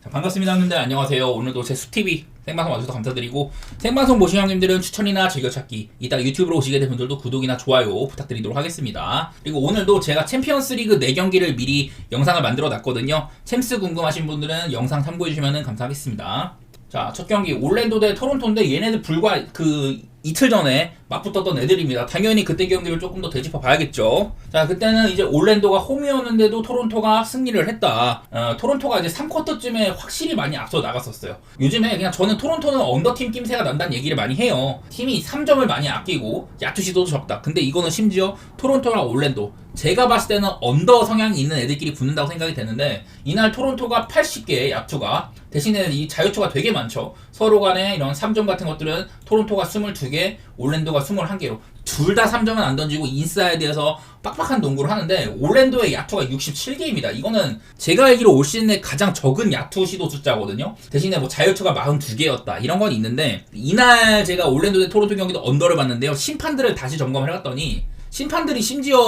자, 반갑습니다 형님들, 안녕하세요. 오늘도 제 수TV 생방송 와주셔서 감사드리고, 생방송 보신 형님들은 추천이나 즐겨찾기, 이따 유튜브로 오시게 된 분들도 구독이나 좋아요 부탁드리도록 하겠습니다. 그리고 오늘도 제가 챔피언스 리그 4경기를 미리 영상을 만들어 놨거든요. 챔스 궁금하신 분들은 영상 참고해주시면 감사하겠습니다. 자, 첫 경기 올랜도 대 토론토인데, 얘네들 불과 이틀 전에 맞붙었던 애들입니다. 당연히 그때 경기를 조금 더 되짚어 봐야겠죠. 자, 그때는 이제 올랜도가 홈이었는데도 토론토가 승리를 했다. 토론토가 이제 3쿼터쯤에 확실히 많이 앞서 나갔었어요. 요즘에 그냥 저는 토론토는 언더팀 낌새가 난다는 얘기를 많이 해요. 팀이 3점을 많이 아끼고 야투 시도도 적다. 근데 이거는 심지어 토론토랑 올랜도, 제가 봤을 때는 언더 성향이 있는 애들끼리 붙는다고 생각이 되는데, 이날 토론토가 80개의 야투가, 대신에 이 자유투가 되게 많죠. 서로 간에 이런 3점 같은 것들은 토론토가 22개, 올랜도가 21개로 둘 다 3점은 안 던지고 인사이드에서 빡빡한 농구를 하는데, 올랜도의 야투가 67개입니다. 이거는 제가 알기로 올 시즌에 가장 적은 야투 시도 숫자거든요. 대신에 뭐 자유투가 42개였다 이런 건 있는데, 이날 제가 올랜도 대 토론토 경기도 언더를 봤는데요. 심판들을 다시 점검을 해봤더니 심판들이 심지어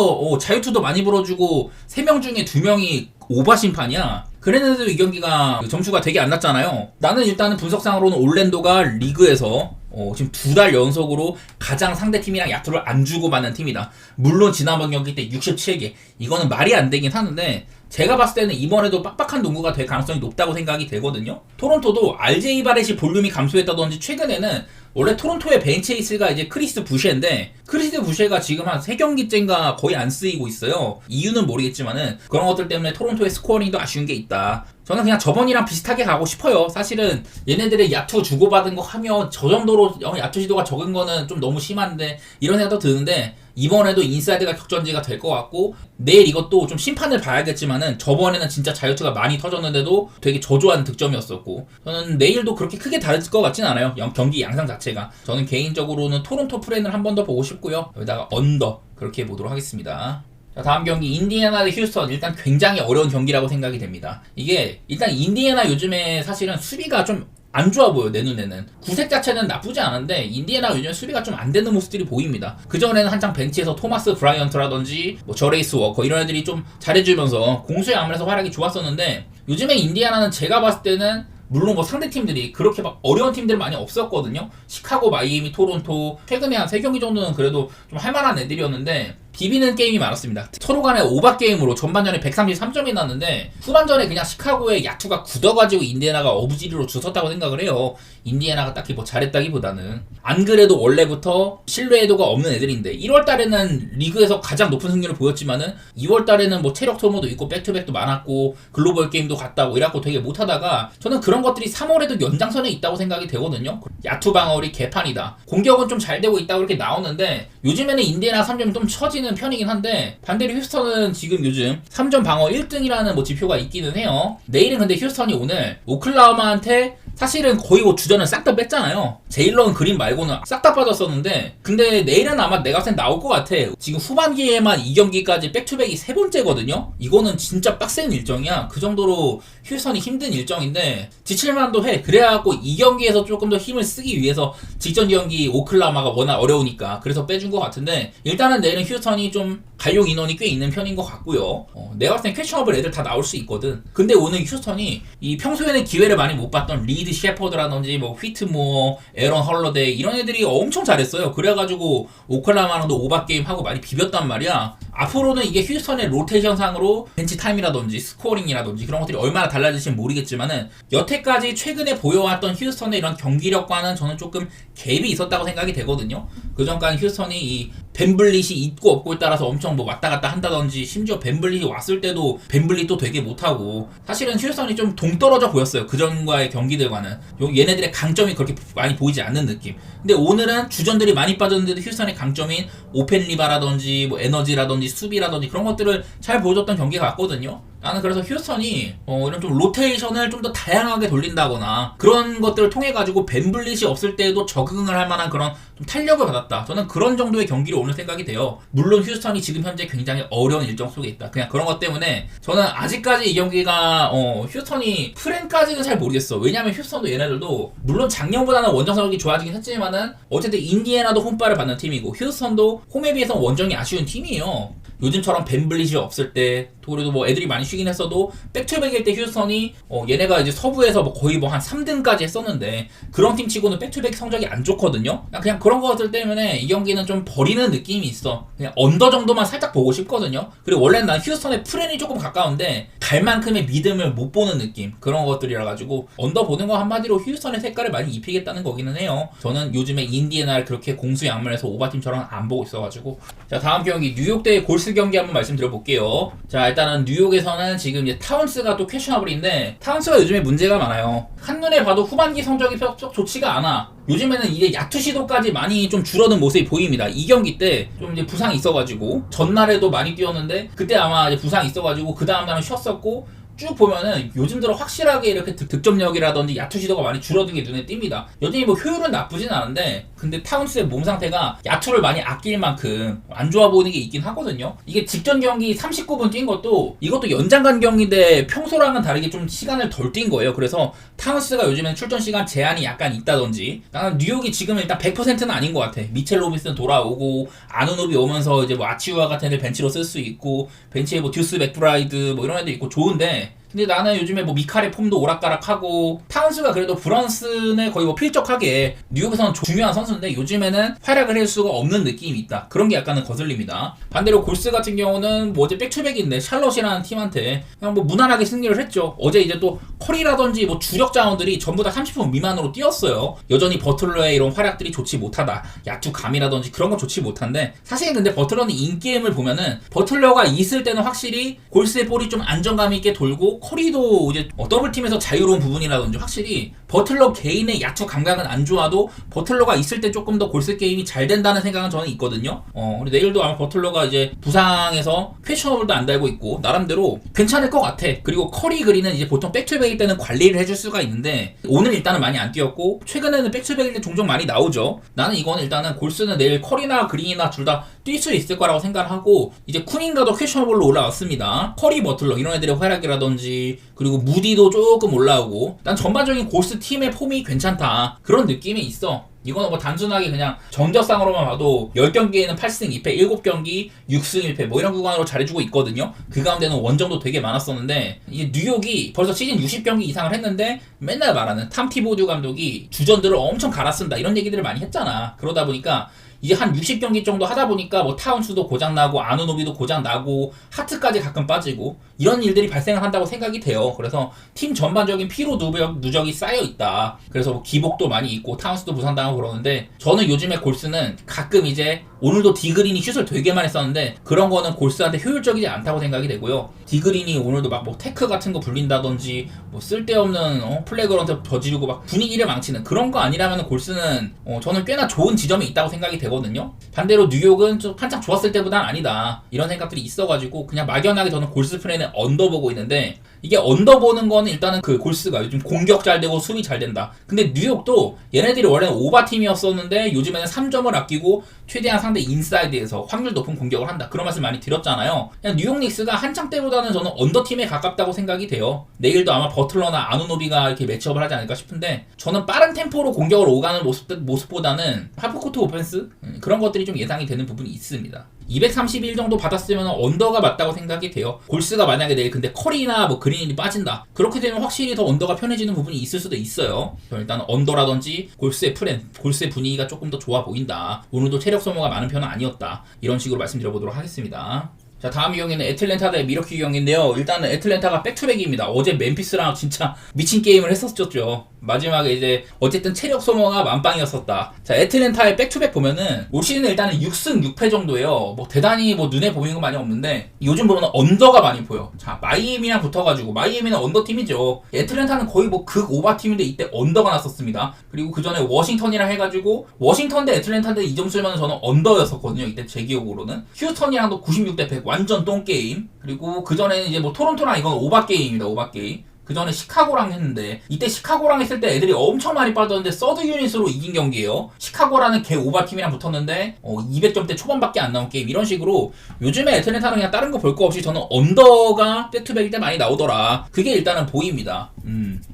자유투도 많이 불어주고 3명 중에 2명이 오바 심판이야. 그랬는데도 이 경기가 점수가 되게 안 났잖아요. 나는 일단은 분석상으로는 올랜도가 리그에서 지금 2달 연속으로 가장 상대팀이랑 야투를 안 주고 받는 팀이다. 물론 지난번 경기 때 67개, 이거는 말이 안 되긴 하는데, 제가 봤을 때는 이번에도 빡빡한 농구가 될 가능성이 높다고 생각이 되거든요. 토론토도 RJ 바렛이 볼륨이 감소했다든지, 최근에는 원래 토론토의 벤치 에이스가 이제 크리스 부셰인데, 크리스 부셰가 지금 한 3경기째인가 거의 안 쓰이고 있어요. 이유는 모르겠지만은 그런 것들 때문에 토론토의 스코어링도 아쉬운 게 있다. 저는 그냥 저번이랑 비슷하게 가고 싶어요. 사실은 얘네들의 야투 주고받은 거 하면 저 정도로 야투 시도가 적은 거는 좀 너무 심한데, 이런 생각도 드는데, 이번에도 인사이드가 격전지가 될 것 같고, 내일 이것도 좀 심판을 봐야겠지만은 저번에는 진짜 자유투가 많이 터졌는데도 되게 저조한 득점이었었고, 저는 내일도 그렇게 크게 다를 것 같진 않아요. 경기 양상 자체가. 저는 개인적으로는 토론토 프렌을 한 번 더 보고 싶고요. 여기다가 언더 그렇게 보도록 하겠습니다. 자, 다음 경기 인디애나 대 휴스턴. 일단 굉장히 어려운 경기라고 생각이 됩니다. 이게 일단 인디애나 요즘에 사실은 수비가 좀 안 좋아 보여, 내 눈에는. 구색 자체는 나쁘지 않은데 인디애나 요즘 수비가 좀 안 되는 모습들이 보입니다. 그전에는 한창 벤치에서 토마스 브라이언트라든지 뭐 저레이스 워커 이런 애들이 좀 잘해주면서 공수에 아무래도 활약이 좋았었는데, 요즘에 인디애나는 제가 봤을 때는 물론 뭐 상대팀들이 그렇게 막 어려운 팀들 많이 없었거든요. 시카고, 마이애미, 토론토, 최근에 한 3경기 정도는 그래도 좀 할만한 애들이었는데, 비비는 게임이 많았습니다. 서로 간에 오바 게임으로 전반전에 133점이 났는데, 후반전에 그냥 시카고의 야투가 굳어가지고 인디애나가 어부지리로 주섰다고 생각을 해요. 인디애나가 딱히 뭐 잘했다기보다는. 안 그래도 원래부터 신뢰도가 없는 애들인데, 1월달에는 리그에서 가장 높은 승률을 보였지만은 2월달에는 뭐 체력 소모도 있고 백투백도 많았고 글로벌 게임도 갔다고 이래갖고 되게 못하다가, 저는 그런 것들이 3월에도 연장선에 있다고 생각이 되거든요. 야투 방어율이 개판이다, 공격은 좀 잘 되고 있다고 이렇게 나오는데, 요즘에는 인디애나 3점이 좀 처지는 편이긴 한데, 반대로 휴스턴은 지금 요즘 3점 방어 1등이라는 뭐 지표가 있기는 해요. 내일은 근데 휴스턴이 오늘 오클라호마한테 사실은 거의 뭐 주전을 싹 다 뺐잖아요. 제일런 그린 말고는 싹 다 빠졌었는데, 근데 내일은 아마 내가 봤을 땐 나올 것 같아. 지금 후반기에만 2경기까지 백투백이 3번째거든요. 이거는 진짜 빡센 일정이야. 그 정도로 휴스턴이 힘든 일정인데 지칠만도 해. 그래갖고 이 경기에서 조금 더 힘을 쓰기 위해서 직전 경기 오클라호마가 워낙 어려우니까 그래서 빼준 것 같은데, 일단은 내일은 휴스턴이 좀 갈용 인원이 꽤 있는 편인 것 같고요. 내가 봤을 땐 퀘셔너블 애들 다 나올 수 있거든. 근데 오늘 휴스턴이 이 평소에는 기회를 많이 못 봤던 리드 셰퍼드라든지 뭐 휘트모어, 에런 헐러데이 이런 애들이 엄청 잘했어요. 그래가지고 오클라호마랑도 오바 게임 하고 많이 비볐단 말이야. 앞으로는 이게 휴스턴의 로테이션상으로 벤치 타임이라든지 스코어링이라든지 그런 것들이 얼마나 달라질지는 모르겠지만은, 여태까지 최근에 보여왔던 휴스턴의 이런 경기력과는 저는 조금 갭이 있었다고 생각이 되거든요. 그전까지 휴스턴이 이 벤블릿이 있고 없고에 따라서 엄청 뭐 왔다 갔다 한다든지, 심지어 벤블릿이 왔을 때도 벤블릿도 되게 못하고, 사실은 휴스턴이 좀 동떨어져 보였어요. 그전과의 경기들과는. 얘네들의 강점이 그렇게 많이 보이지 않는 느낌. 근데 오늘은 주전들이 많이 빠졌는데도 휴스턴의 강점인 오펜 리바라든지 뭐 에너지라든지 수비라든지 그런 것들을 잘 보여줬던 경기가 같거든요. 나는 그래서 휴스턴이 이런 좀 로테이션을 좀 더 다양하게 돌린다거나 그런 것들을 통해 가지고 벤블릿이 없을 때에도 적응을 할 만한 그런 좀 탄력을 받았다. 저는 그런 정도의 경기로 오늘 생각이 돼요. 물론 휴스턴이 지금 현재 굉장히 어려운 일정 속에 있다. 그냥 그런 것 때문에 저는 아직까지 이 경기가 휴스턴이 프렌까지는 잘 모르겠어. 왜냐면 휴스턴도 얘네들도 물론 작년보다는 원정 성적이 좋아지긴 했지만은 어쨌든 인디애나도 홈발을 받는 팀이고, 휴스턴도 홈에 비해서 원정이 아쉬운 팀이에요. 요즘처럼 벤블릿이 없을 때 그래도 뭐 애들이 많이 쉬긴 했어도 백투백일 때 휴스턴이 얘네가 이제 서부에서 뭐 거의 뭐 한 3등까지 했었는데 그런 팀 치고는 백투백 성적이 안 좋거든요. 그냥 그런 것들 때문에 이 경기는 좀 버리는 느낌이 있어. 그냥 언더 정도만 살짝 보고 싶거든요. 그리고 원래는 난 휴스턴의 프렌이 조금 가까운데 갈 만큼의 믿음을 못 보는 느낌, 그런 것들이라 가지고 언더 보는 거 한마디로 휴스턴의 색깔을 많이 입히겠다는 거기는 해요. 저는 요즘에 인디애나를 그렇게 공수양면에서 오바팀처럼 안 보고 있어가지고. 자, 다음 경기 뉴욕 대 골스 경기 한번 말씀드려볼게요. 자, 일단은 뉴욕에서는 지금 이제 타운스가 또 퀘셔너블인데 타운스가 요즘에 문제가 많아요. 한눈에 봐도 후반기 성적이 썩 좋지가 않아. 요즘에는 이제 야투 시도까지 많이 좀 줄어든 모습이 보입니다. 이 경기 때 좀 이제 부상이 있어가지고 전날에도 많이 뛰었는데 그때 아마 이제 부상이 있어가지고 그 다음 날은 쉬었었고, 쭉 보면은 요즘 들어 확실하게 이렇게 득점력이라든지 야투 시도가 많이 줄어든 게 눈에 띕니다. 여전히 뭐 효율은 나쁘진 않은데 근데 타운스의 몸 상태가 야투를 많이 아낄 만큼 안 좋아 보이는 게 있긴 하거든요. 이게 직전 경기 39분 뛴 것도 이것도 연장간 경기인데 평소랑은 다르게 좀 시간을 덜 뛴 거예요. 그래서 타운스가 요즘엔 출전 시간 제한이 약간 있다든지, 나는 뉴욕이 지금 일단 100%는 아닌 것 같아. 미첼 로빈슨 돌아오고 아누노비 오면서 이제 뭐 아치우아 같은 애들 벤치로 쓸 수 있고 벤치에 뭐 듀스 맥브라이드 뭐 이런 애들 있고 좋은데, 근데 나는 요즘에 뭐 미칼의 폼도 오락가락하고 타운스가 그래도 브런슨에 거의 뭐 필적하게 뉴욕에서는 중요한 선수인데 요즘에는 활약을 할 수가 없는 느낌이 있다. 그런 게 약간은 거슬립니다. 반대로 골스 같은 경우는 뭐 어제 백투백인데 샬럿이라는 팀한테 그냥 뭐 무난하게 승리를 했죠. 어제 이제 또 커리라든지 뭐 주력 자원들이 전부 다 30분 미만으로 뛰었어요. 여전히 버틀러의 이런 활약들이 좋지 못하다. 야투 감이라든지 그런 건 좋지 못한데, 사실 근데 버틀러는 인게임을 보면은 버틀러가 있을 때는 확실히 골스의 볼이 좀 안정감 있게 돌고 커리도 이제 더블팀에서 자유로운 부분이라든지 확실히 버틀러 개인의 야투 감각은 안 좋아도 버틀러가 있을 때 조금 더 골스 게임이 잘 된다는 생각은 저는 있거든요. 그리고 내일도 아마 버틀러가 이제 부상에서 퀘셔너블도 안 달고 있고 나름대로 괜찮을 것 같아. 그리고 커리 그린은 이제 보통 백투백일 때는 관리를 해줄 수가 있는데 오늘 일단은 많이 안 뛰었고 최근에는 백투백일 때 종종 많이 나오죠. 나는 이거는 일단은 골스는 내일 커리나 그린이나 둘 다 뛸 수 있을 거라고 생각하고, 이제 쿠닝가도 퀘셔너블로 올라왔습니다. 커리, 버틀러 이런 애들의 활약이라든지 그리고 무디도 조금 올라오고, 난 전반적인 골스 팀의 폼이 괜찮다 그런 느낌이 있어. 이거는 뭐 단순하게 그냥 전적상으로만 봐도 10경기에는 8승 2패, 7경기 6승 1패 뭐 이런 구간으로 잘해주고 있거든요. 그 가운데는 원정도 되게 많았었는데, 이제 뉴욕이 벌써 시즌 60경기 이상을 했는데 맨날 말하는 탐 티보드 감독이 주전들을 엄청 갈아쓴다 이런 얘기들을 많이 했잖아. 그러다 보니까 이제 한 60경기 정도 하다 보니까 뭐 타운스도 고장나고 아누노비도 고장나고 하트까지 가끔 빠지고 이런 일들이 발생을 한다고 생각이 돼요. 그래서 팀 전반적인 피로 누적이 쌓여있다. 그래서 뭐 기복도 많이 있고 타운스도 부상당하고 그러는데, 저는 요즘에 골스는 가끔 이제 오늘도 디그린이 슛을 되게 많이 썼는데 그런 거는 골스한테 효율적이지 않다고 생각이 되고요. 디그린이 오늘도 막 뭐 테크 같은 거 불린다든지 뭐 쓸데없는 플래그런트 저지르고 막 분위기를 망치는 그런 거 아니라면 골스는 저는 꽤나 좋은 지점이 있다고 생각이 되거든요. 반대로 뉴욕은 좀 한창 좋았을 때보단 아니다 이런 생각들이 있어가지고 그냥 막연하게 저는 골스 프렌에 언더 보고 있는데, 이게 언더 보는 거는 일단은 그 골스가 요즘 공격 잘 되고 수비 잘 된다. 근데 뉴욕도 얘네들이 원래는 오바 팀이었었는데 요즘에는 3점을 아끼고 최대한 상대 인사이드에서 확률 높은 공격을 한다. 그런 말씀 많이 드렸잖아요. 그냥 뉴욕 닉스가 한창 때보다는 저는 언더 팀에 가깝다고 생각이 돼요. 내일도 아마 버틀러나 아누노비가 이렇게 매치업을 하지 않을까 싶은데, 저는 빠른 템포로 공격을 오가는 모습보다는 하프코트 오펜스 그런 것들이 좀 예상이 되는 부분이 있습니다. 231 정도 받았으면 언더가 맞다고 생각이 돼요. 골스가 만약에 내일 근데 커리나 뭐 그린이 빠진다, 그렇게 되면 확실히 더 언더가 편해지는 부분이 있을 수도 있어요. 일단 언더라든지 골스의 프렌, 골스의 분위기가 조금 더 좋아 보인다, 오늘도 체력 소모가 많은 편은 아니었다, 이런 식으로 말씀드려보도록 하겠습니다. 자, 다음 경기는 애틀랜타 대 미러키 경기인데요. 일단은 애틀랜타가 백투백입니다. 어제 멤피스랑 진짜 미친 게임을 했었죠. 마지막에 이제 어쨌든 체력 소모가 만빵이었었다. 자, 애틀랜타의 백투백 보면은 올 시즌에 일단은 6승 6패 정도예요. 뭐 대단히 뭐 눈에 보이는 건 많이 없는데 요즘 보면 언더가 많이 보여. 자, 마이애미랑 붙어가지고, 마이애미는 언더 팀이죠. 애틀랜타는 거의 뭐 극 오바 팀인데 이때 언더가 났었습니다. 그리고 그 전에 워싱턴이랑 해가지고 워싱턴 대 애틀랜타 대 2점 쓰면 저는 언더였었거든요. 이때 제 기억으로는 휴스턴이랑도 96대 100 완전 똥게임. 그리고 그 전에는 이제 뭐 토론토랑 이건 오바 게임입니다. 오바 게임. 그 전에 시카고랑 했는데 이때 시카고랑 했을 때 애들이 엄청 많이 빠졌는데 서드 유닛으로 이긴 경기예요. 시카고라는 개 오바 팀이랑 붙었는데 200점대 초반밖에 안 나온 게임. 이런 식으로 요즘에 애틀랜타는 그냥 다른 거 볼 거 없이 저는 언더가 백투백일 때 많이 나오더라. 그게 일단은 보입니다.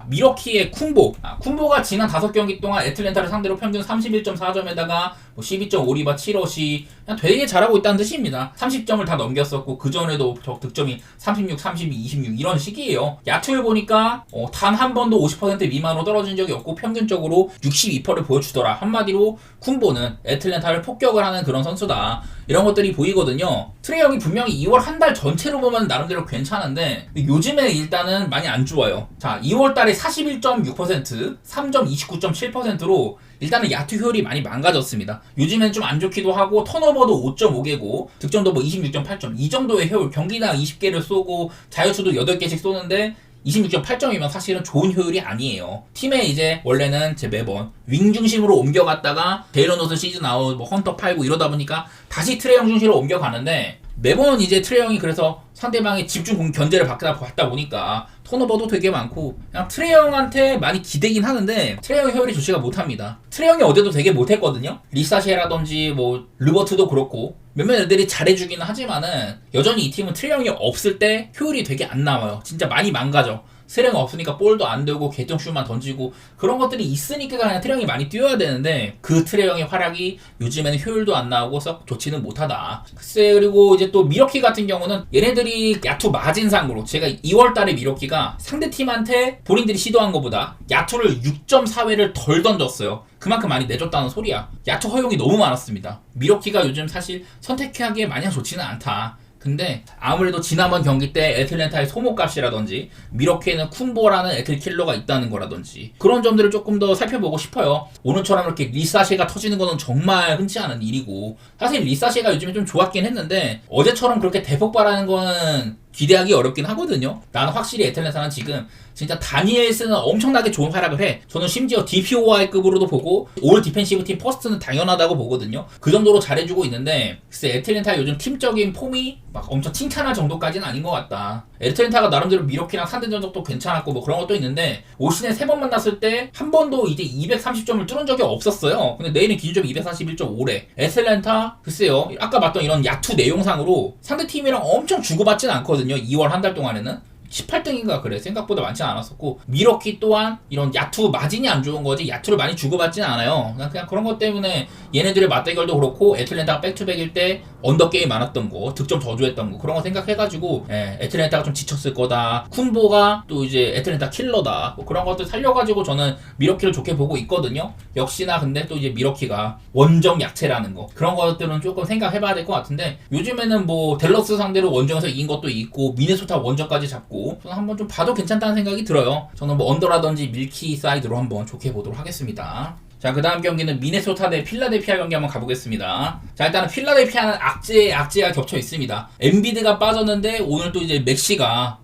미러키의 쿤보. 쿤보가 지난 5경기 동안 애틀랜타를 상대로 평균 31.4점에다가 12.5리바 7어시 그냥 되게 잘하고 있다는 뜻입니다. 30점을 다 넘겼었고 그 전에도 득점이 36, 32, 26 이런 식이에요. 야투를 보니까 단 한 번도 50% 미만으로 떨어진 적이 없고 평균적으로 62%를 보여주더라. 한마디로 쿤보는 애틀랜타를 폭격을 하는 그런 선수다. 이런 것들이 보이거든요. 트레이 형이 분명히 2월 한 달 전체로 보면 나름대로 괜찮은데 요즘에 일단은 많이 안 좋아요. 자, 2월 달에 41.6%, 3점 29.7%로 일단은 야투 효율이 많이 망가졌습니다. 요즘엔 좀 안 좋기도 하고 턴오버도 5.5개고 득점도 26.8점 이 정도의 효율, 경기당 20개를 쏘고 자유투도 8개씩 쏘는데 26.8점이면 사실은 좋은 효율이 아니에요. 팀에 이제 원래는 제 매번 윙 중심으로 옮겨갔다가 제일런 노스 시즌 아웃, 헌터 팔고 이러다 보니까 다시 트레이 형 중심으로 옮겨가는데 매번 이제 트레이 형이 그래서 상대방의 집중 견제를 받다 보니까 턴오버도 되게 많고 그냥 트레이 형한테 많이 기대긴 하는데 트레이 형의 효율이 좋지가 못합니다. 트레이 형이 어제도 되게 못했거든요. 리사시에라든지 르버트도 그렇고 몇몇 애들이 잘해주기는 하지만은 여전히 이 팀은 트레이 형이 없을 때 효율이 되게 안 나와요. 진짜 많이 망가져. 스랭 없으니까 볼도 안 되고 개통슛만 던지고 그런 것들이 있으니까 그냥 트레이 형이 많이 뛰어야 되는데 그 트레이 형의 활약이 요즘에는 효율도 안 나오고 썩 좋지는 못하다. 글쎄, 그리고 이제 또 미러키 같은 경우는 얘네들이 야투 마진상으로 제가 2월달에 미러키가 상대팀한테 본인들이 시도한 것보다 야투를 6.4회를 덜 던졌어요. 그만큼 많이 내줬다는 소리야. 야투 허용이 너무 많았습니다. 미러키가 요즘 사실 선택하기에 마냥 좋지는 않다. 근데 아무래도 지난번 경기 때 애틀랜타의 소모값이라든지 미러키에는 쿤보라는 애틀킬러가 있다는 거라든지 그런 점들을 조금 더 살펴보고 싶어요. 오늘처럼 이렇게 리사시가 터지는 거는 정말 흔치 않은 일이고 사실 리사시가 요즘에 좀 좋았긴 했는데 어제처럼 그렇게 대폭발하는 거는 기대하기 어렵긴 하거든요. 나는 확실히 애틀랜타는 지금 진짜 다니엘스는 엄청나게 좋은 활약을 해. 저는 심지어 DPOI급으로도 보고 올 디펜시브 팀 퍼스트는 당연하다고 보거든요. 그 정도로 잘해주고 있는데 글쎄 애틀랜타 요즘 팀적인 폼이 막 엄청 칭찬할 정도까지는 아닌 것 같다. 애틀랜타가 나름대로 미러키랑 상대 전적도 괜찮았고 그런 것도 있는데 올 시즌 3번 만났을 때 한 번도 이제 230점을 뚫은 적이 없었어요. 근데 내일은 기준점이 241.5래. 애틀랜타 글쎄요. 아까 봤던 이런 야투 내용상으로 상대팀이랑 엄청 주고받지는 않거든요. 2월 한 달 동안에는 18등인가 그래. 생각보다 많지 않았었고 미러키 또한 이런 야투 마진이 안 좋은 거지 야투를 많이 주고받지는 않아요. 그냥 그런 것 때문에 얘네들의 맞대결도 그렇고 애틀랜타가 백투백일 때 언더게임 많았던 거 득점 저조했던 거 그런 거 생각해가지고 애틀랜타가 좀 지쳤을 거다. 쿤보가 또 이제 애틀랜타 킬러다. 그런 것들 살려가지고 저는 미러키를 좋게 보고 있거든요. 역시나 근데 또 이제 미러키가 원정 약체라는 거 그런 것들은 조금 생각해봐야 될 것 같은데 요즘에는 댈러스 상대로 원정에서 이긴 것도 있고 미네소타 원정까지 잡고 저는 한번 좀 봐도 괜찮다는 생각이 들어요. 저는 언더라든지 밀키 사이드로 한번 좋게 보도록 하겠습니다. 자, 그 다음 경기는 미네소타 대 필라델피아 경기 한번 가보겠습니다. 자, 일단은 필라델피아는 악재가 겹쳐 있습니다. 엔비드가 빠졌는데 오늘 또 이제 맥시가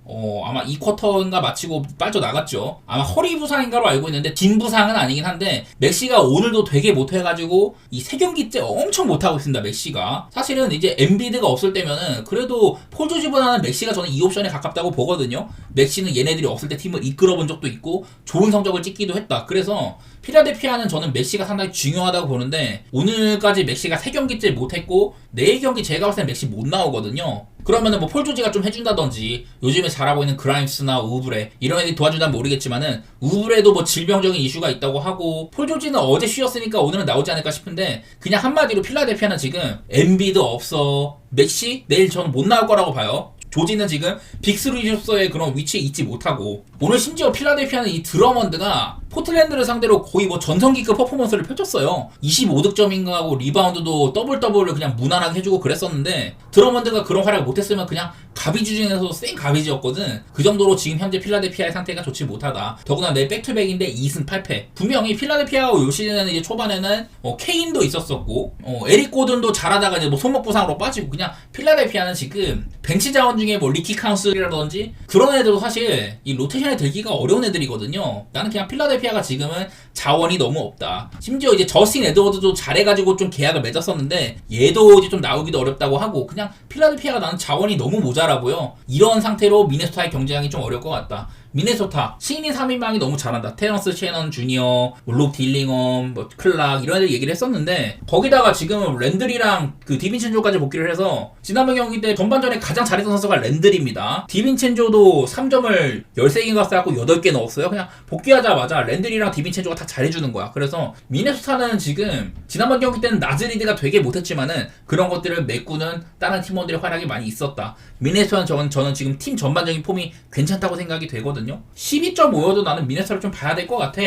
아마 이 쿼터인가 마치고 빠져나갔죠. 아마 허리 부상인가로 알고 있는데 진 부상은 아니긴 한데 맥시가 오늘도 되게 못해가지고 이 3경기째 엄청 못하고 있습니다. 맥시가 사실은 이제 엔비드가 없을 때면은 그래도 폴 조지보다는 맥시가 저는 이 옵션에 가깝다고 보거든요. 맥시는 얘네들이 없을 때 팀을 이끌어본 적도 있고 좋은 성적을 찍기도 했다. 그래서 필라델피아는 저는 맥시가 상당히 중요하다고 보는데 오늘까지 맥시가 3경기째 못했고 내일 경기 제가 봤을 때 맥시 못 나오거든요. 그러면은 폴 조지가 좀 해준다든지 요즘에 잘하고 있는 그라임스나 우브레 이런 애들이 도와준다면 모르겠지만은 우브레도 질병적인 이슈가 있다고 하고 폴 조지는 어제 쉬었으니까 오늘은 나오지 않을까 싶은데 그냥 한마디로 필라델피아는 지금 엔비드 없어 맥시 내일 저는 못 나올 거라고 봐요. 조지는 지금 빅3로서의 그런 위치에 있지 못하고 오늘 심지어 필라델피아는 이 드러먼드가 포틀랜드를 상대로 거의 전성기급 퍼포먼스를 펼쳤어요. 25득점인가 하고 리바운드도 더블을 그냥 무난하게 해주고 그랬었는데 드러먼드가 그런 활약을 못했으면 그냥 가비주 중에서 센 가비지였거든. 그 정도로 지금 현재 필라델피아의 상태가 좋지 못하다. 더구나 내 백투백인데 2승 8패. 분명히 필라델피아가 요 시즌에는 이제 초반에는 케인도 있었었고 에릭 고든도 잘하다가 이제 손목 부상으로 빠지고 그냥 필라델피아는 지금 벤치 자원 중에 리키 카운슬이라든지 그런 애들도 사실 이 로테이션에 들기가 어려운 애들이거든요. 나는 그냥 필라델피아가 지금은 자원이 너무 없다. 심지어 이제 저스틴 에드워드도 잘해가지고 좀 계약을 맺었었는데 얘도 이제 좀 나오기도 어렵다고 하고 그냥 필라델피아가 나는 자원이 너무 모자라고요. 이런 상태로 미네소타의 경쟁이 좀 어려울 것 같다. 미네소타 신인 3인방이 너무 잘한다. 테런스 셰넌 주니어, 록 딜링엄, 클락 이런 애들 얘기를 했었는데 거기다가 지금 랜들이랑 그 디빈첸조까지 복귀를 해서 지난번 경기 때 전반전에 가장 잘했던 선수가 랜들입니다. 디빈첸조도 3점을 13개인가 쌓고 8개 넣었어요. 그냥 복귀하자마자 랜들이랑 디빈첸조가 다 잘해주는 거야. 그래서 미네소타는 지금 지난번 경기 때는 나즈리드가 되게 못했지만은 그런 것들을 메꾸는 다른 팀원들의 활약이 많이 있었다. 미네소타는 저는 지금 팀 전반적인 폼이 괜찮다고 생각이 되거든요. 12.5여도 나는 미네소타를 좀 봐야 될 것 같아.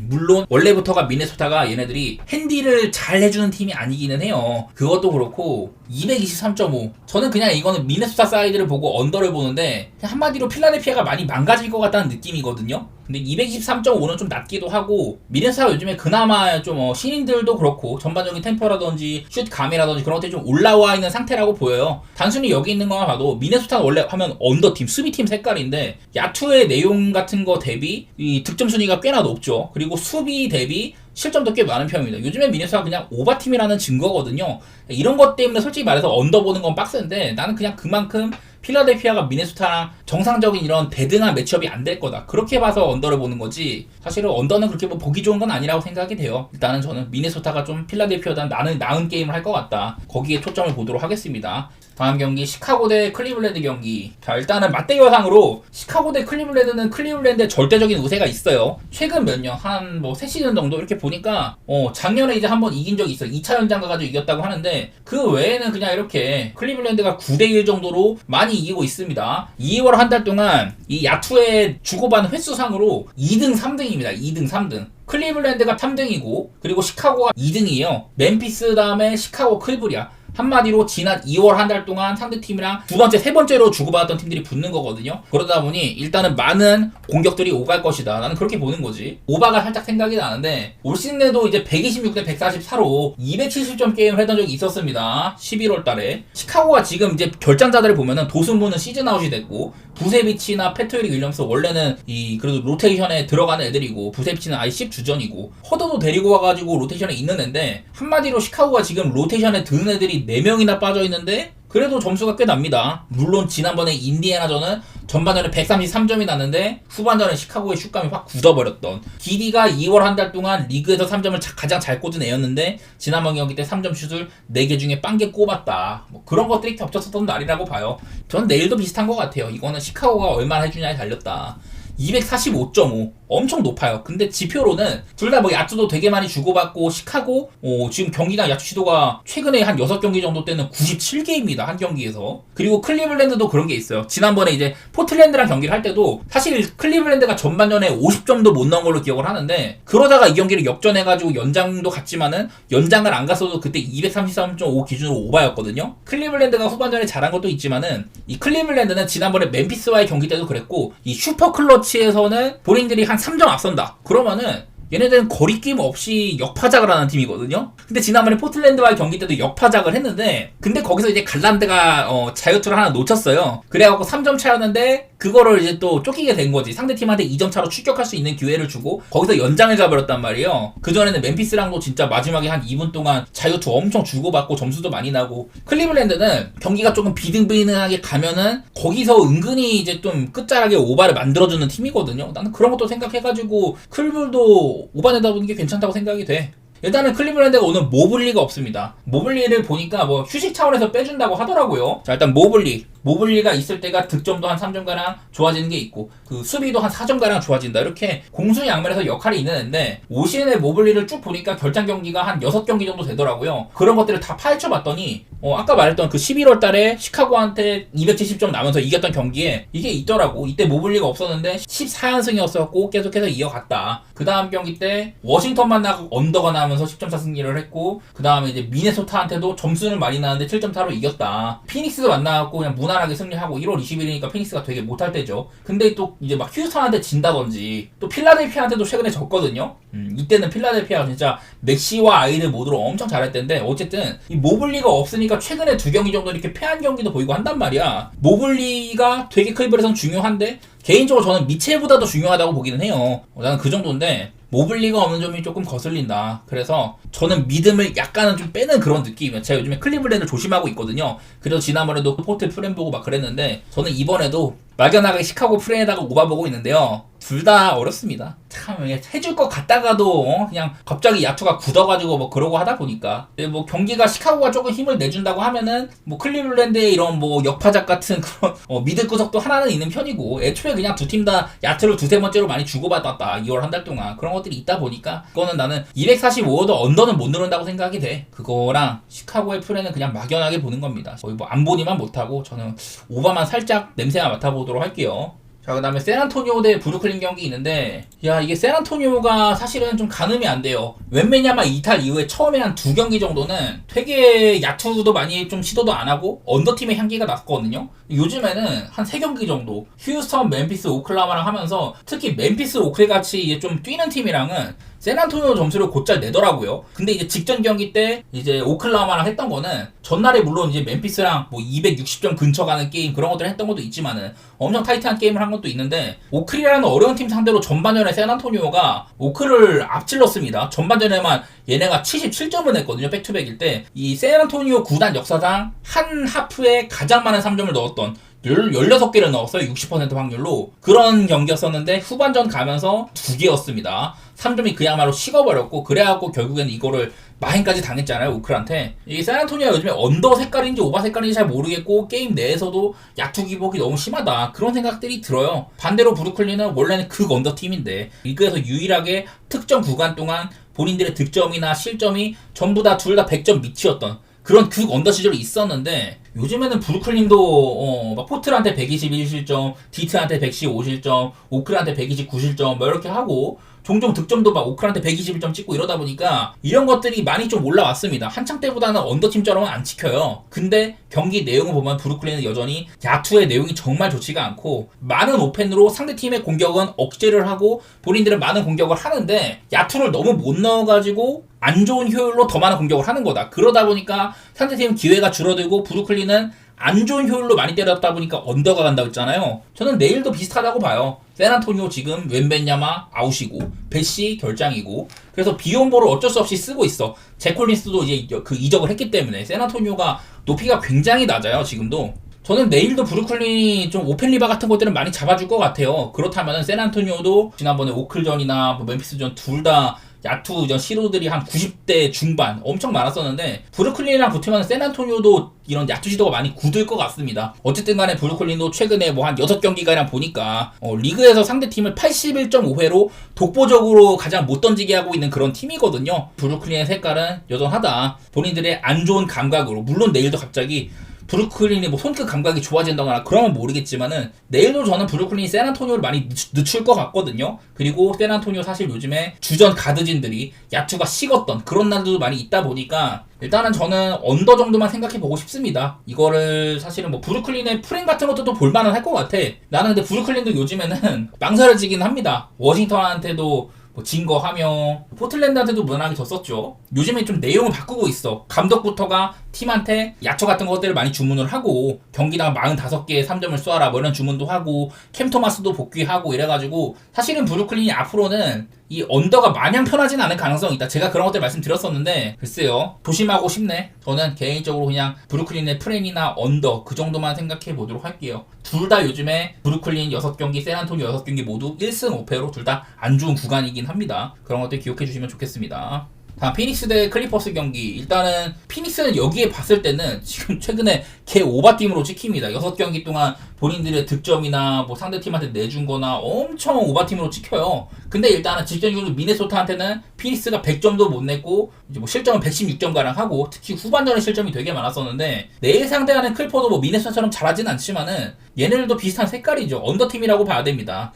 물론 원래부터가 미네소타가 얘네들이 핸디를 잘 해주는 팀이 아니기는 해요. 그것도 그렇고 223.5 저는 그냥 이거는 미네소타 사이드를 보고 언더를 보는데 한마디로 필라델피아가 많이 망가질 것 같다는 느낌이거든요. 근데 223.5는 좀 낮기도 하고 미네소타가 요즘에 그나마 좀 신인들도 그렇고 전반적인 템포라든지 슛 감이라든지 그런 것들이 좀 올라와 있는 상태라고 보여요. 단순히 여기 있는 것만 봐도 미네소타는 원래 하면 언더팀, 수비팀 색깔인데 야투의 내용 같은 거 대비 이 득점 순위가 꽤나 높죠. 그리고 수비 대비 실점도 꽤 많은 편입니다. 요즘에 미네소타가 그냥 오바팀이라는 증거거든요. 이런 것 때문에 솔직히 말해서 언더 보는 건 빡센데 나는 그냥 그만큼 필라델피아가 미네소타랑 정상적인 이런 대등한 매치업이 안 될 거다. 그렇게 봐서 언더를 보는 거지. 사실은 언더는 그렇게 뭐 보기 좋은 건 아니라고 생각이 돼요. 일단은 저는 미네소타가 좀 필라델피아보다 나은 게임을 할 것 같다. 거기에 초점을 보도록 하겠습니다. 다음 경기 시카고 대 클리블랜드 경기. 자, 일단은 맞대결상으로 시카고 대 클리블랜드는 클리블랜드의 절대적인 우세가 있어요. 최근 몇 년, 한 뭐 3시즌 정도 이렇게 보니까 작년에 이제 한번 이긴 적이 있어요. 2차 연장 가가지고 이겼다고 하는데 그 외에는 그냥 이렇게 클리블랜드가 9대1 정도로 많이 이기고 있습니다. 2월 한 달 동안 이 야투에 주고받은 횟수상으로 2등 3등입니다. 2등 3등. 클리블랜드가 3등이고 그리고 시카고가 2등이에요. 멤피스 다음에 시카고 클브리아. 한마디로 지난 2월 한 달 동안 상대팀이랑 두 번째, 세 번째로 주고받았던 팀들이 붙는 거거든요. 그러다 보니 일단은 많은 공격들이 오갈 것이다. 나는 그렇게 보는 거지. 오바가 살짝 생각이 나는데 올 시즌에도 이제 126대 144로 270점 게임을 했던 적이 있었습니다. 11월 달에. 시카고가 지금 이제 결장자들을 보면은 도슨무는 시즌 아웃이 됐고 부세비치나 패트릭 윌리엄스 원래는 그래도 로테이션에 들어가는 애들이고 부세비치는 아예 10주전이고 허더도 데리고 와가지고 로테이션에 있는 애인데 한마디로 시카고가 지금 로테이션에 드는 애들이 4명이나 빠져있는데 그래도 점수가 꽤 납니다. 물론 지난번에 인디애나전은 전반전에 133점이 났는데 후반전에 시카고의 슛감이 확 굳어버렸던 기디가 2월 한 달 동안 리그에서 3점을 가장 잘 꽂은 애였는데 지난번 경기 때 3점 슛을 4개 중에 빵개 꼽았다. 뭐 그런 것들이 겹쳤었던 날이라고 봐요. 전 내일도 비슷한 것 같아요. 이거는 시카고가 얼마나 해주냐에 달렸다. 245.5 엄청 높아요. 근데 지표로는 둘 다 뭐 야투도 되게 많이 주고받고 시카고 지금 경기당 야투 시도가 최근에 한 6경기 정도 때는 97개입니다. 한 경기에서. 그리고 클리블랜드도 그런 게 있어요. 지난번에 이제 포틀랜드랑 경기를 할 때도 사실 클리블랜드가 전반전에 50점도 못 넣은 걸로 기억을 하는데 그러다가 이 경기를 역전해가지고 연장도 갔지만은 연장을 안 갔어도 그때 233.5 기준으로 오바였거든요. 클리블랜드가 후반전에 잘한 것도 있지만은 이 클리블랜드는 지난번에 멤피스와의 경기 때도 그랬고 이 슈퍼 클러치에서는 본인들이 한 3점 앞선다. 그러면은 얘네들은 거리낌 없이 역파작을 하는 팀이거든요. 근데 지난번에 포틀랜드와의 경기 때도 역파작을 했는데 근데 거기서 이제 갈란드가 자유투를 하나 놓쳤어요. 그래갖고 3점 차였는데 그거를 이제 또 쫓기게 된 거지. 상대팀한테 2점 차로 추격할 수 있는 기회를 주고 거기서 연장을 가버렸단 말이에요. 그전에는 멤피스랑도 진짜 마지막에 한 2분 동안 자유투 엄청 주고받고 점수도 많이 나고 클리블랜드는 경기가 조금 비등비등하게 가면은 거기서 은근히 이제 좀 끝자락에 오바를 만들어주는 팀이거든요. 나는 그런 것도 생각해가지고 클블도 오바내다 보는 게 괜찮다고 생각이 돼. 일단은 클리블랜드가 오늘 모블리가 없습니다. 모블리를 보니까 뭐 휴식 차원에서 빼준다고 하더라고요. 자, 일단 모블리가 있을 때가 득점도 한 3점가량 좋아지는 게 있고 그 수비도 한 4점가량 좋아진다. 이렇게 공수양면에서 역할이 있는 애인데 올 시즌의 모블리를 쭉 보니까 결장 경기가 한 6경기 정도 되더라고요. 그런 것들을 다 파헤쳐 봤더니 아까 말했던 그 11월 달에 시카고한테 270점 나면서 이겼던 경기에 이게 있더라고. 이때 모블리가 없었는데 14연승이었었고 계속해서 이어갔다. 그 다음 경기 때 워싱턴 만나고 언더가 나면서 10점 차 승리를 했고 그 다음에 이제 미네소타한테도 점수는 많이 나는데 7점 차로 이겼다. 피닉스도 만나갖고 그냥 무난하게 승리하고 1월 20일이니까 피닉스가 되게 못할 때죠. 근데 또 이제 막 휴스턴한테 진다든지 또 필라델피아한테도 최근에 졌거든요. 이때는 필라델피아가 진짜 맥시와 아이들 모두로 엄청 잘했던데 어쨌든 이 모블리가 없으니까 최근에 2경기 정도 이렇게 패한 경기도 보이고 한단 말이야. 모블리가 되게 클리블에선 중요한데 개인적으로 저는 미첼보다도 중요하다고 보기는 해요. 나는 그 정도인데 모블리가 없는 점이 조금 거슬린다. 그래서 저는 믿음을 약간은 좀 빼는 그런 느낌이에요. 제가 요즘에 클리블랜드를 조심하고 있거든요. 그래서 지난번에도 포트 프렌 보고 막 그랬는데 저는 이번에도 막연하게 시카고 프렌에다가 오바보고 있는데요. 둘 다 어렵습니다. 참 해줄 것 같다가도 그냥 갑자기 야투가 굳어가지고 뭐 그러고 하다 보니까 뭐 경기가 시카고가 조금 힘을 내준다고 하면은 뭐 클리블랜드의 이런 뭐 역파작 같은 그런 미들 구석도 하나는 있는 편이고 애초에 그냥 두 팀 다 야투를 두세 번째로 많이 주고받았다 2월 한 달 동안 그런 것들이 있다 보니까 그거는 나는 245도 언더는 못 누른다고 생각이 돼. 그거랑 시카고의 프렌은 그냥 막연하게 보는 겁니다. 거의 뭐 안 보니만 못하고 저는 오바만 살짝 냄새나 맡아보도록 할게요. 자, 그 다음에 샌안토니오 대 브루클린 경기 있는데 야 이게 샌안토니오가 사실은 좀 가늠이 안 돼요. 웬메냐마 이탈 이후에 처음에 한 2경기 정도는 되게 야투도 많이 좀 시도도 안 하고 언더팀의 향기가 났거든요. 요즘에는 한 3경기 정도 휴스턴, 멤피스, 오클라마랑 하면서 특히 멤피스, 오클 같이 좀 뛰는 팀이랑은 샌안토니오 점수를 곧잘 내더라고요. 근데 이제 직전 경기 때 이제 오클라호마랑 했던 거는 전날에 물론 이제 멤피스랑 뭐 260점 근처 가는 게임 그런 것들 했던 것도 있지만은 엄청 타이트한 게임을 한 것도 있는데 오클이라는 어려운 팀 상대로 전반전에 샌안토니오가 오클을 앞질렀습니다. 전반전에만 얘네가 77점을 냈거든요. 백투백일 때. 이 샌안토니오 구단 역사상 한 하프에 가장 많은 3점을 넣었던 16개를 넣었어요. 60% 확률로. 그런 경기였었는데 후반전 가면서 2개였습니다. 3점이 그야말로 식어버렸고 그래갖고 결국에는 이거를 마행까지 당했잖아요. 오클한테. 이 샌안토니오가 요즘에 언더 색깔인지 오바 색깔인지 잘 모르겠고 게임 내에서도 야투 기복이 너무 심하다. 그런 생각들이 들어요. 반대로 브루클린은 원래는 극 언더 팀인데 리그에서 유일하게 특정 구간 동안 본인들의 득점이나 실점이 전부 다 둘 다 100점 밑이었던 그런 극 언더 시절이 있었는데 요즘에는 브루클린도 막 포틀한테 121실점, 디트한테 115실점, 오클한테 129실점 뭐 이렇게 하고 종종 득점도 막 오클한테 121점 찍고 이러다 보니까 이런 것들이 많이 좀 올라왔습니다. 한창 때보다는 언더팀처럼은 안 찍혀요. 근데 경기 내용을 보면 브루클린은 여전히 야투의 내용이 정말 좋지가 않고 많은 오펜으로 상대팀의 공격은 억제를 하고 본인들은 많은 공격을 하는데 야투를 너무 못 넣어가지고 안 좋은 효율로 더 많은 공격을 하는 거다. 그러다 보니까 상대팀 기회가 줄어들고 브루클린은 안 좋은 효율로 많이 때렸다 보니까 언더가 간다고 했잖아요. 저는 내일도 비슷하다고 봐요. 샌안토니오 지금 웬벤야마 아웃이고 베시 결장이고 그래서 비욘보를 어쩔 수 없이 쓰고 있어. 제콜린스도 이제 그 이적을 했기 때문에 샌안토니오가 높이가 굉장히 낮아요. 지금도. 저는 내일도 브루클린이 좀 오펜리바 같은 것들은 많이 잡아줄 것 같아요. 그렇다면 샌안토니오도 지난번에 오클전이나 뭐 멤피스전 둘 다 야투 시도들이 한 90대 중반 엄청 많았었는데 브루클린이랑 붙으면 샌안토니오도 이런 야투 시도가 많이 굳을 것 같습니다. 어쨌든 간에 브루클린도 최근에 뭐 한 6경기가량 보니까 리그에서 상대팀을 81.5회로 독보적으로 가장 못 던지게 하고 있는 그런 팀이거든요. 브루클린의 색깔은 여전하다. 본인들의 안 좋은 감각으로 물론 내일도 갑자기 브루클린이 뭐 손끝 감각이 좋아진다거나 그러면 모르겠지만은 내일도 저는 브루클린이 샌안토니오를 많이 늦출 것 같거든요. 그리고 샌안토니오 사실 요즘에 주전 가드진들이 야투가 식었던 그런 날도 많이 있다 보니까 일단은 저는 언더 정도만 생각해 보고 싶습니다. 이거를 사실은 뭐 브루클린의 프렌 같은 것도 또 볼만은 할 것 같아. 나는 근데 브루클린도 요즘에는 망설여지긴 합니다. 워싱턴한테도 뭐 진 거 하며 포틀랜드한테도 무난하게 졌었죠. 요즘에 좀 내용을 바꾸고 있어. 감독부터가 팀한테 야초 같은 것들을 많이 주문을 하고 경기당 45개의 3점을 쏘아라 뭐 이런 주문도 하고 캠 토마스도 복귀하고 이래가지고 사실은 브루클린이 앞으로는 이 언더가 마냥 편하진 않을 가능성이 있다. 제가 그런 것들 말씀드렸었는데 글쎄요. 조심하고 싶네. 저는 개인적으로 그냥 브루클린의 프렌이나 언더 그 정도만 생각해 보도록 할게요. 둘 다 요즘에 브루클린 6경기, 샌안토니오 6경기 모두 1승 5패로 둘 다 안 좋은 구간이긴 합니다. 그런 것들 기억해 주시면 좋겠습니다. 다음 피닉스 대 클리퍼스 경기. 일단은 피닉스는 여기에 봤을 때는 지금 최근에 개 오바팀으로 찍힙니다. 6경기 동안 본인들의 득점이나 뭐 상대팀한테 내준 거나 엄청 오바팀으로 찍혀요. 근데 일단은 직전적으로 미네소타한테는 피닉스가 100점도 못 냈고 이제 뭐 실점은 116점가량 하고 특히 후반전에 실점이 되게 많았었는데 내일 상대하는 클퍼도 뭐 미네소타처럼 잘하진 않지만은 얘네들도 비슷한 색깔이죠. 언더팀이라고 봐야 됩니다.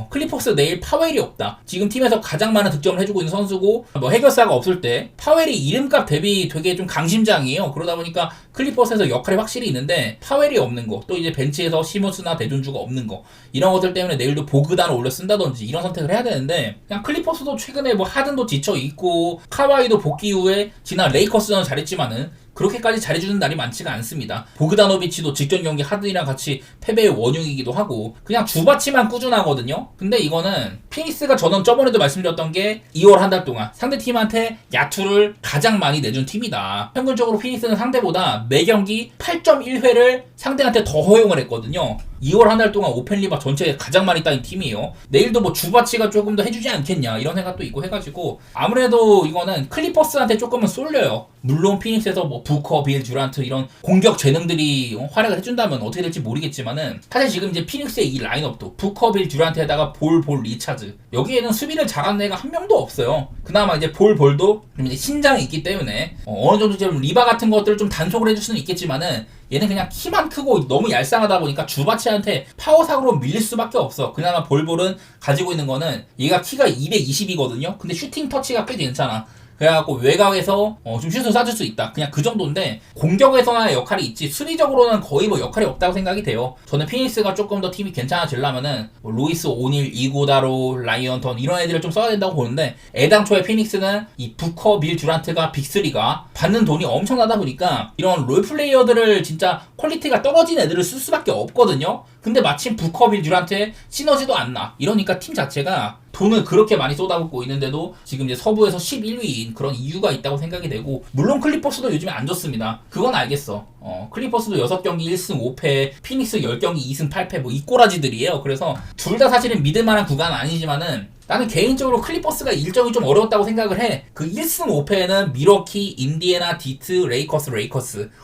클리퍼스 내일 파웰이 없다. 지금 팀에서 가장 많은 득점을 해주고 있는 선수고 뭐 해결사가 없을 때 파웰이 이름값 대비 되게 좀 강심장이에요. 그러다 보니까 클리퍼스에서 역할이 확실히 있는데 파웰이 없는 거 또 이제 벤치에서 시몬스나 대존주가 없는 거 이런 것들 때문에 내일도 보그단을 올려 쓴다든지 이런 선택을 해야 되는데 그냥 클리퍼스도 최근에 뭐 하든도 지쳐 있고 카와이도 복귀 이후에 지난 레이커스는 잘했지만은 그렇게까지 잘해주는 날이 많지가 않습니다. 보그다노비치도 직전 경기 하든이랑 같이 패배의 원흉이기도 하고 그냥 주바치만 꾸준하거든요. 근데 이거는 피닉스가 저는 저번에도 말씀드렸던 게 2월 한 달 동안 상대팀한테 야투를 가장 많이 내준 팀이다. 평균적으로 피닉스는 상대보다 매 경기 8.1회를 상대한테 더 허용을 했거든요. 2월 한 달 동안 오펜리바 전체에 가장 많이 따인 팀이에요. 내일도 뭐 주바치가 조금 더 해주지 않겠냐 이런 생각도 있고 해가지고 아무래도 이거는 클리퍼스한테 조금은 쏠려요. 물론 피닉스에서 뭐 부커, 빌, 듀란트 이런 공격 재능들이 활약을 해준다면 어떻게 될지 모르겠지만은 사실 지금 이제 피닉스의 이 라인업도 부커, 빌, 듀란트에다가 볼, 리차즈 여기에는 수비를 잘하는 애가 한 명도 없어요. 그나마 이제 볼도 좀 이제 신장이 있기 때문에 어느 정도 좀 리바 같은 것들을 좀 단속을 해줄 수는 있겠지만은 얘는 그냥 키만 크고 너무 얄쌍하다 보니까 주바치한테 파워상으로 밀릴 수밖에 없어. 그나마 볼은 가지고 있는 거는 얘가 키가 220이거든요. 근데 슈팅 터치가 꽤 괜찮아. 그래갖고 외곽에서 좀 슛을 쏴줄 수 있다. 그냥 그 정도인데 공격에서나 역할이 있지 수비적으로는 거의 뭐 역할이 없다고 생각이 돼요. 저는 피닉스가 조금 더 팀이 괜찮아지려면은 뭐 루이스 오닐, 이구다로, 라이언턴 이런 애들을 좀 써야 된다고 보는데 애당초에 피닉스는 이 부커, 빌, 듀란트가 빅3가 받는 돈이 엄청나다 보니까 이런 롤플레이어들을 진짜 퀄리티가 떨어진 애들을 쓸 수밖에 없거든요. 근데 마침 부커, 빌, 듀란트의 시너지도 안 나. 이러니까 팀 자체가 돈을 그렇게 많이 쏟아붓고 있는데도 지금 이제 서부에서 11위인 그런 이유가 있다고 생각이 되고 물론 클리퍼스도 요즘에 안 좋습니다. 그건 알겠어. 클리퍼스도 6경기 1승 5패, 피닉스 10경기 2승 8패 뭐 이 꼬라지들이에요. 그래서 둘 다 사실은 믿을만한 구간은 아니지만은 나는 개인적으로 클리퍼스가 일정이 좀 어려웠다고 생각을 해. 그 1승 5패는 미러키, 인디애나, 디트, 레이커스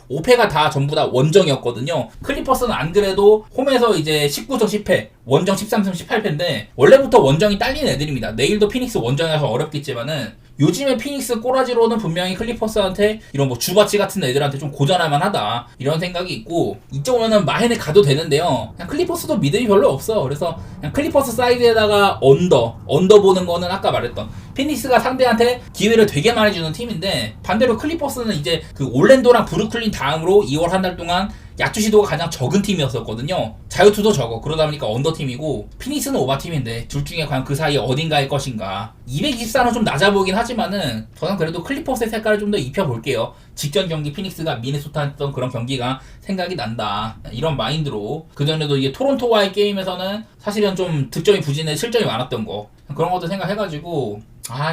5패가 다 전부 다 원정이었거든요. 클리퍼스는 안 그래도 홈에서 이제 19胜 10패, 원정 13승 18패인데 원래부터 원정이 딸린 애들입니다. 내일도 피닉스 원정이라서 어렵겠지만은 요즘에 피닉스 꼬라지로는 분명히 클리퍼스한테 이런 뭐 주바치 같은 애들한테 좀 고전할 만하다 이런 생각이 있고 이쪽 오면은 마헨에 가도 되는데요. 그냥 클리퍼스도 믿음이 별로 없어. 그래서 그냥 클리퍼스 사이드에다가 언더 보는 거는 아까 말했던 피닉스가 상대한테 기회를 되게 많이 주는 팀인데 반대로 클리퍼스는 이제 그 올랜도랑 브루클린 다음으로 2월 한 달 동안 야투 시도가 가장 적은 팀이었었거든요. 자유투도 적어. 그러다 보니까 언더팀이고 피닉스는 오바팀인데 둘 중에 과연 그 사이에 어딘가일 것인가. 224는 좀 낮아 보이긴 하지만은 저는 그래도 클리퍼스의 색깔을 좀 더 입혀볼게요. 직전 경기 피닉스가 미네소타 했던 그런 경기가 생각이 난다. 이런 마인드로 그전에도 이게 토론토와의 게임에서는 사실은 좀 득점이 부진해 실점이 많았던 거 그런 것도 생각해가지고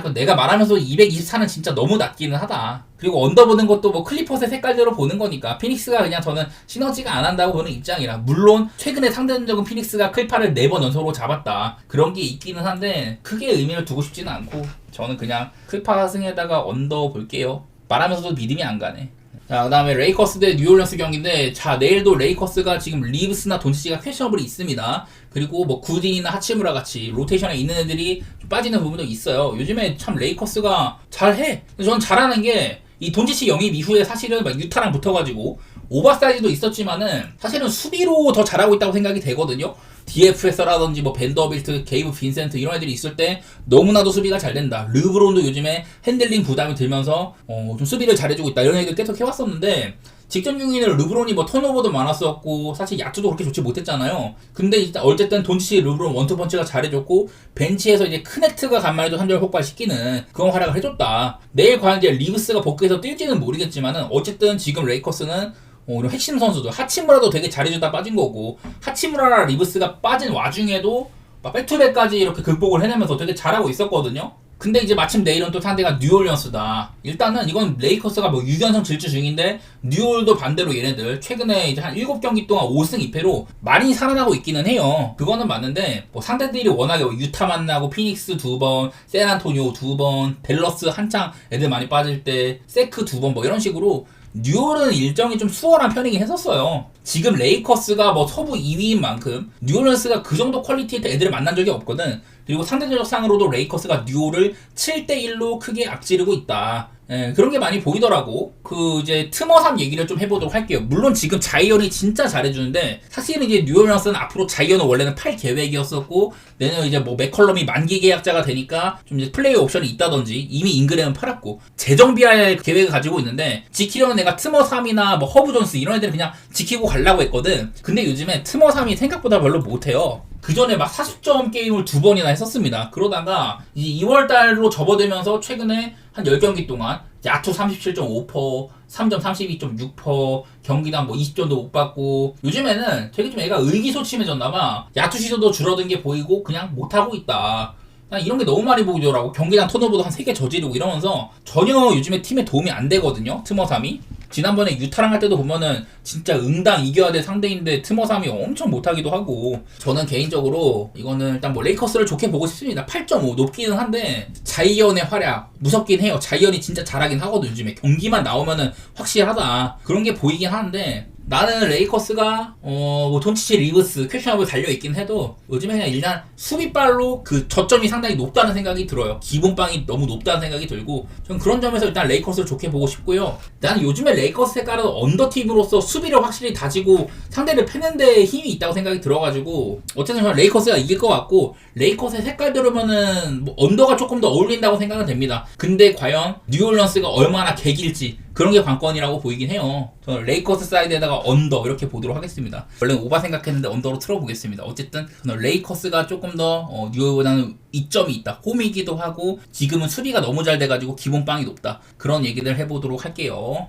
이거 내가 말하면서 224는 진짜 너무 낮기는 하다. 그리고 언더 보는 것도 뭐 클리퍼스의 색깔대로 보는 거니까 피닉스가 그냥 저는 시너지가 안 한다고 보는 입장이라 물론 최근에 상대적인 피닉스가 클파를 4번 연속으로 잡았다. 그런 게 있기는 한데 크게 의미를 두고 싶지는 않고 저는 그냥 클파 승에다가 언더 볼게요. 말하면서도 믿음이 안 가네. 자, 그 다음에 레이커스 대 뉴올리언스 경기인데 자 내일도 레이커스가 지금 리브스나 돈치치가 퀘셔너블이 있습니다. 그리고 뭐 구딘이나 하치무라 같이 로테이션에 있는 애들이 좀 빠지는 부분도 있어요. 요즘에 참 레이커스가 잘해. 저는 잘하는 게 이 돈치치 영입 이후에 사실은 막 유타랑 붙어가지고 오버사이즈도 있었지만은 사실은 수비로 더 잘하고 있다고 생각이 되거든요. DFS라든지 뭐 벤더빌트, 게이브 빈센트 이런 애들이 있을 때 너무나도 수비가 잘 된다. 르브론도 요즘에 핸들링 부담이 들면서 좀 수비를 잘해주고 있다. 이런 얘기를 계속 해왔었는데 직전 중에는 르브론이 뭐 턴오버도 많았었고 사실 야투도 그렇게 좋지 못했잖아요. 근데 일단 어쨌든 돈치치 르브론 원투펀치가 잘해줬고 벤치에서 이제 크넥트가 간만에도 3점 폭발시키는 그런 활약을 해줬다. 내일 과연 이제 리브스가 복귀해서 뛸지는 모르겠지만은 어쨌든 지금 레이커스는 이런 핵심 선수들 하치무라도 되게 잘해주다 빠진 거고 하치무라랑 리브스가 빠진 와중에도 막 백투백까지 이렇게 극복을 해내면서 되게 잘하고 있었거든요. 근데 이제 마침 내일은 또 상대가 뉴올리언스다. 일단은 이건 레이커스가 뭐 6연승 질주 중인데 뉴올도 반대로 얘네들 최근에 이제 한 7경기 동안 5승 2패로 많이 살아나고 있기는 해요. 그거는 맞는데 뭐 상대들이 워낙에 유타 만나고 피닉스 2번, 샌안토니오 2번, 댈러스 한창 애들 많이 빠질 때 세크 2번 뭐 이런 식으로 뉴올은 일정이 좀 수월한 편이긴 했었어요. 지금 레이커스가 뭐 서부 2위인 만큼 뉴올리언스가 그 정도 퀄리티의 애들을 만난 적이 없거든. 그리고 상대적 상으로도 레이커스가 뉴올을 7대1로 크게 앞지르고 있다. 그런 게 많이 보이더라고. 이제 트머삼 얘기를 좀 해보도록 할게요. 물론 지금 자이언이 진짜 잘해주는데 사실은 이제 뉴올리언스는 앞으로 자이언은 원래는 팔 계획이었었고 내년 이제 뭐 맥컬럼이 만기 계약자가 되니까 좀 이제 플레이 옵션이 있다든지 이미 잉그램은 팔았고 재정비할 계획을 가지고 있는데 지키려는 애가 트머삼이나 뭐 허브 존스 이런 애들은 그냥 지키고 가려고 했거든. 근데 요즘에 트머삼이 생각보다 별로 못해요. 그 전에 막 40점 게임을 2번이나 했었습니다. 그러다가 이제 2월달로 접어들면서 최근에 한 10경기 동안 야투 37.5%, 3점 32.6%, 경기당 뭐 20점도 못 받고 요즘에는 되게 좀 애가 의기소침해졌나봐. 야투 시도도 줄어든 게 보이고 그냥 못하고 있다. 난 이런 게 너무 많이 보이더라고. 경기당 턴오버도 한 3개 저지르고 이러면서 전혀 요즘에 팀에 도움이 안 되거든요. 트머삼이. 지난번에 유타랑 할 때도 보면은 진짜 응당 이겨야 될 상대인데 트머삼이 엄청 못하기도 하고. 저는 개인적으로 이거는 일단 뭐 레이커스를 좋게 보고 싶습니다. 8.5 높기는 한데 자이언의 활약 무섭긴 해요. 자이언이 진짜 잘하긴 하거든. 요즘에 경기만 나오면은 확실하다 그런 게 보이긴 하는데, 나는 레이커스가 뭐 돈치치 리브스 퀘셔너블 달려있긴 해도 요즘에 그냥 일단 수비발로 그 저점이 상당히 높다는 생각이 들어요. 기본빵이 너무 높다는 생각이 들고, 전 그런 점에서 일단 레이커스를 좋게 보고 싶고요. 난 요즘에 레이커스 색깔은 언더팀으로서 수비를 확실히 다지고 상대를 패는 데 힘이 있다고 생각이 들어가지고, 어쨌든 저는 레이커스가 이길 것 같고, 레이커스의 색깔대로면은 뭐 언더가 조금 더 어울린다고 생각은 됩니다. 근데 과연 뉴올리언스가 얼마나 개길지 그런 게 관건이라고 보이긴 해요. 저는 레이커스 사이드에다가 언더 이렇게 보도록 하겠습니다. 원래는 오바 생각했는데 언더로 틀어보겠습니다. 어쨌든 저는 레이커스가 조금 더 뉴욕보다는 이점이 있다. 홈이기도 하고 지금은 수비가 너무 잘 돼가지고 기본빵이 높다. 그런 얘기를 해보도록 할게요.